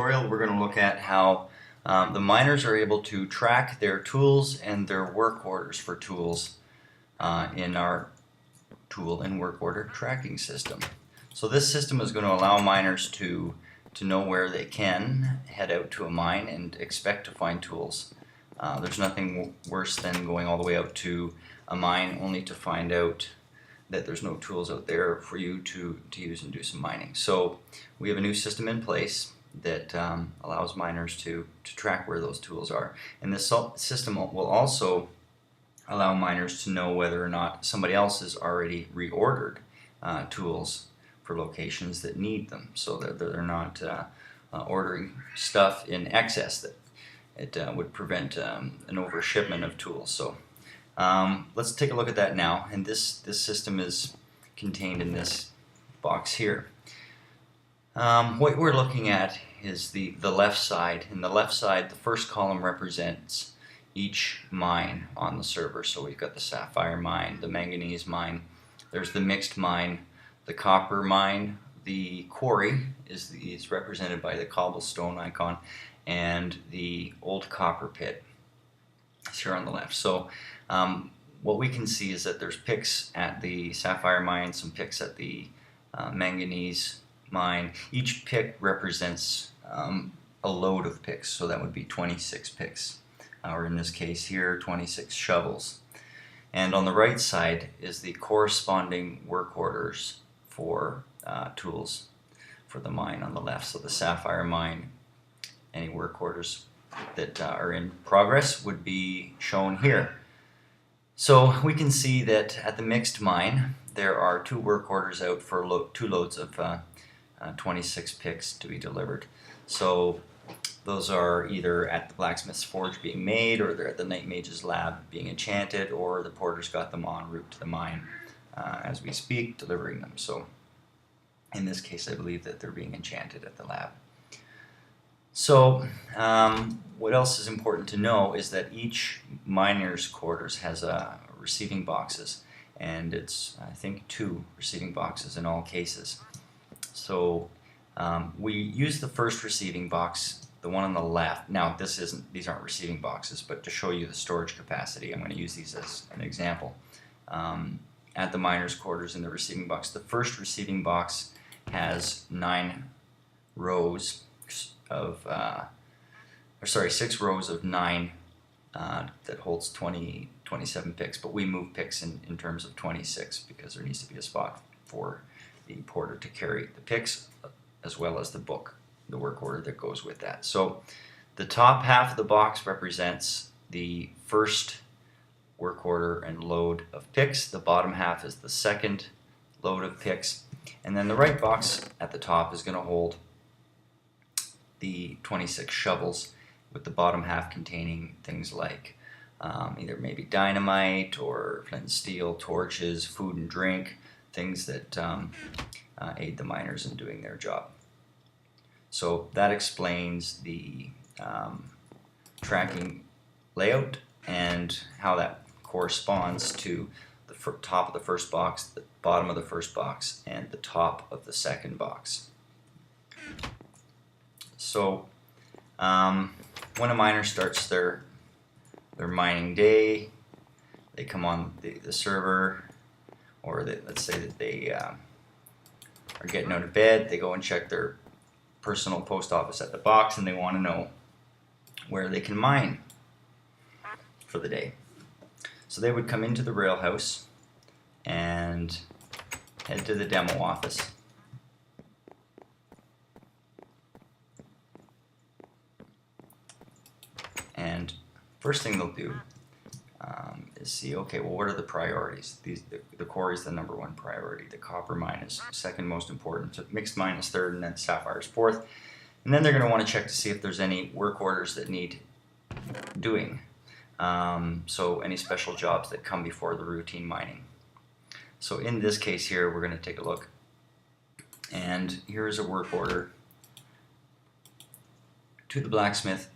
tutorial, we're going to look at how the miners are able to track their tools and their work orders for tools in our tool and work order tracking system. So this system is going to allow miners to know where they can head out to a mine and expect to find tools. There's nothing worse than going all the way out to a mine only to find out that there's no tools out there for you to use and do some mining. So we have a new system in place that allows miners to track where those tools are. And this system will also allow miners to know whether or not somebody else has already reordered tools for locations that need them, so that they're not ordering stuff in excess that it would prevent an overshipment of tools. So let's take a look at that now, and this system is contained in this box here. What we're looking at is the left side. In the left side, the first column represents each mine on the server. So we've got the sapphire mine, the manganese mine, there's the mixed mine, the copper mine, the quarry is represented by the cobblestone icon, and the old copper pit is here on the left. So what we can see is that there's picks at the sapphire mine, some picks at the manganese mine. Each pick represents a load of picks, so that would be 26 picks, or in this case here 26 shovels. And on the right side is the corresponding work orders for tools for the mine on the left. So the sapphire mine, any work orders that are in progress would be shown here. So we can see that at the mixed mine there are 2 work orders out for 2 loads of 26 picks to be delivered. So those are either at the blacksmith's forge being made, or they're at the night mage's lab being enchanted, or the porter's got them en route to the mine as we speak, delivering them. So in this case I believe that they're being enchanted at the lab. So what else is important to know is that each miner's quarters has receiving boxes, and it's I think 2 receiving boxes in all cases. So we use the first receiving box, the one on the left. Now these aren't receiving boxes, but to show you the storage capacity, I'm going to use these as an example. At the miner's quarters in the receiving box, the first receiving box has 9 rows of, 6 rows of 9 that holds 27 picks, but we move picks in terms of 26 because there needs to be a spot for the porter to carry the picks as well as the book, the work order that goes with that. So the top half of the box represents the first work order and load of picks. The bottom half is the second load of picks, and then the right box at the top is going to hold the 26 shovels, with the bottom half containing things like either maybe dynamite or flint and steel, torches, food and drink, things that aid the miners in doing their job. So that explains the tracking layout and how that corresponds to the top of the first box, the bottom of the first box, and the top of the second box. So when a miner starts their mining day, they come on the server, or let's say that they are getting out of bed, they go and check their personal post office at the box, and they want to know where they can mine for the day. So they would come into the rail house and head to the demo office. And first thing they'll do is see, okay, well, what are the priorities? The quarry is the #1 priority. The copper mine is second most important. So mixed mine is third, and then sapphire is fourth. And then they're going to want to check to see if there's any work orders that need doing. So any special jobs that come before the routine mining. So in this case here, we're going to take a look. And here is a work order to the blacksmith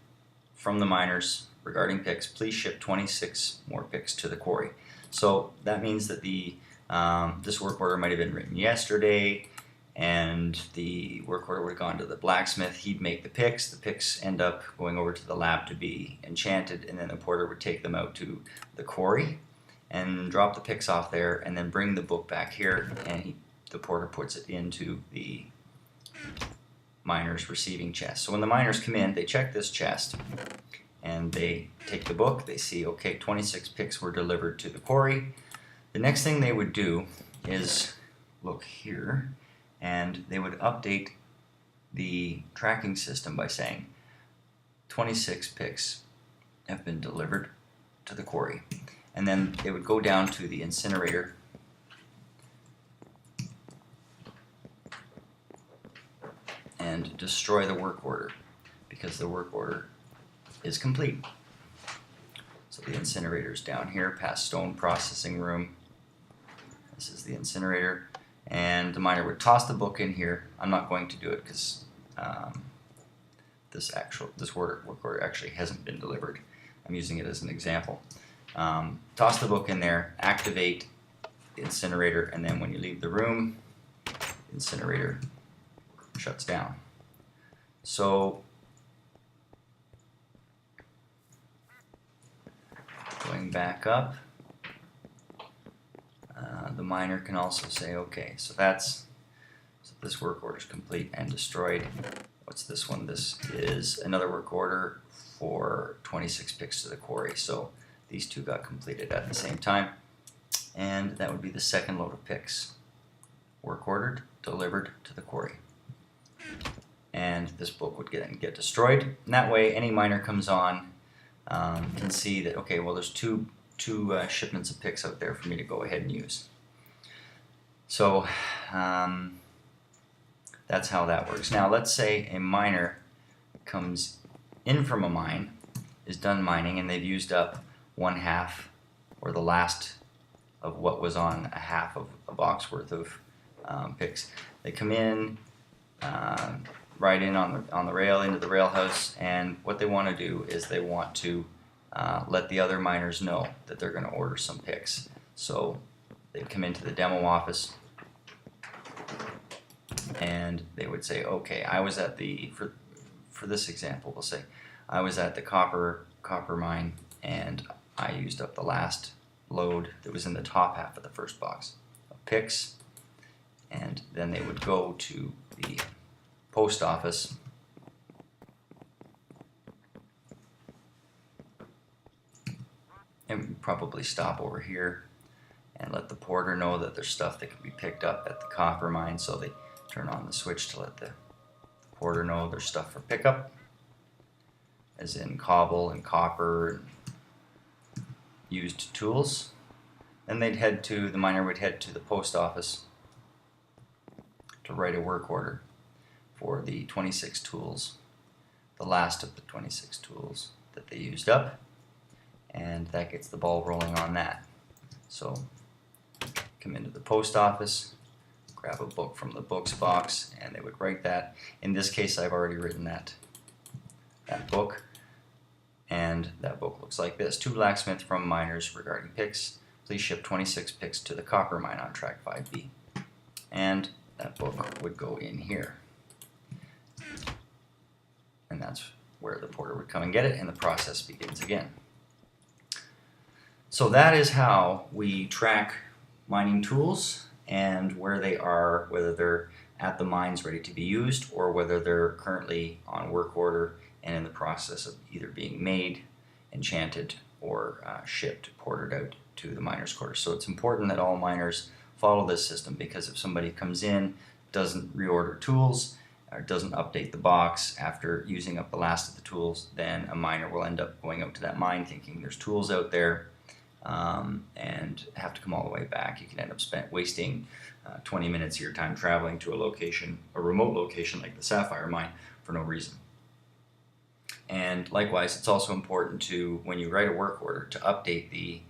from the miners regarding picks. Please ship 26 more picks to the quarry. So that means that this work order might have been written yesterday, and the work order would have gone to the blacksmith. He'd make the picks end up going over to the lab to be enchanted, and then the porter would take them out to the quarry and drop the picks off there, and then bring the book back here, and the porter puts it into the miner's receiving chest. So when the miners come in, they check this chest, and they take the book. They see, okay, 26 picks were delivered to the quarry. The next thing they would do is look here, and they would update the tracking system by saying 26 picks have been delivered to the quarry. And then they would go down to the incinerator and destroy the work order, because the work order is complete. So the incinerator's down here past stone processing room. This is the incinerator, and the miner would toss the book in here. I'm not going to do it because this work order actually hasn't been delivered. I'm using it as an example. Toss the book in there, activate the incinerator, and then when you leave the room, the incinerator shuts down. So going back up, the miner can also say, okay, so this work order is complete and destroyed. What's this one? This is another work order for 26 picks to the quarry. So these two got completed at the same time, and that would be the second load of picks. Work ordered, delivered to the quarry. And this book would get destroyed. And that way, any miner comes on can see that, okay, well, there's two shipments of picks out there for me to go ahead and use. So that's how that works. Now, let's say a miner comes in from a mine, is done mining, and they've used up 1/2 or the last of what was on a half of a box worth of picks. They come in, right in on the rail, into the rail house, and what they want to do is they want to let the other miners know that they're going to order some picks. So they come into the demo office, and they would say, okay, I was at the, for this example, we'll say, I was at the copper mine, and I used up the last load that was in the top half of the first box of picks. And then they would go to the post office and probably stop over here and let the porter know that there's stuff that can be picked up at the copper mine. So they turn on the switch to let the porter know there's stuff for pickup, as in cobble and copper and used tools. Then the miner would head to the post office to write a work order for the 26 tools, the last of the 26 tools that they used up, and that gets the ball rolling on that. So come into the post office, grab a book from the books box, and they would write that. In this case, I've already written that book, and that book looks like this. To blacksmith from miners regarding picks. Please ship 26 picks to the copper mine on track 5B. And that book would go in here. And that's where the porter would come and get it, and the process begins again. So that is how we track mining tools and where they are, whether they're at the mines ready to be used or whether they're currently on work order and in the process of either being made, enchanted, or shipped, portered out to the miners' quarters. So it's important that all miners follow this system, because if somebody comes in, doesn't reorder tools, or doesn't update the box after using up the last of the tools, then a miner will end up going out to that mine thinking there's tools out there, and have to come all the way back. You can end up wasting 20 minutes of your time traveling to a remote location like the Sapphire Mine for no reason. And likewise, it's also important to, when you write a work order, to update the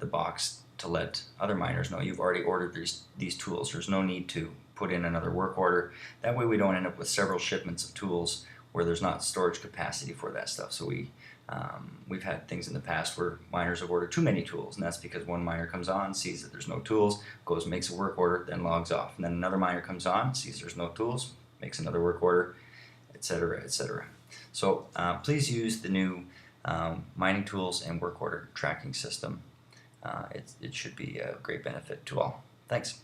box to let other miners know you've already ordered these tools. There's no need to put in another work order. That way we don't end up with several shipments of tools where there's not storage capacity for that stuff. So we We've had things in the past where miners have ordered too many tools, and that's because one miner comes on, sees that there's no tools, goes, makes a work order, then logs off. And then another miner comes on, sees there's no tools, makes another work order, etc., etc. So please use the new mining tools and work order tracking system. It should be a great benefit to all. Thanks.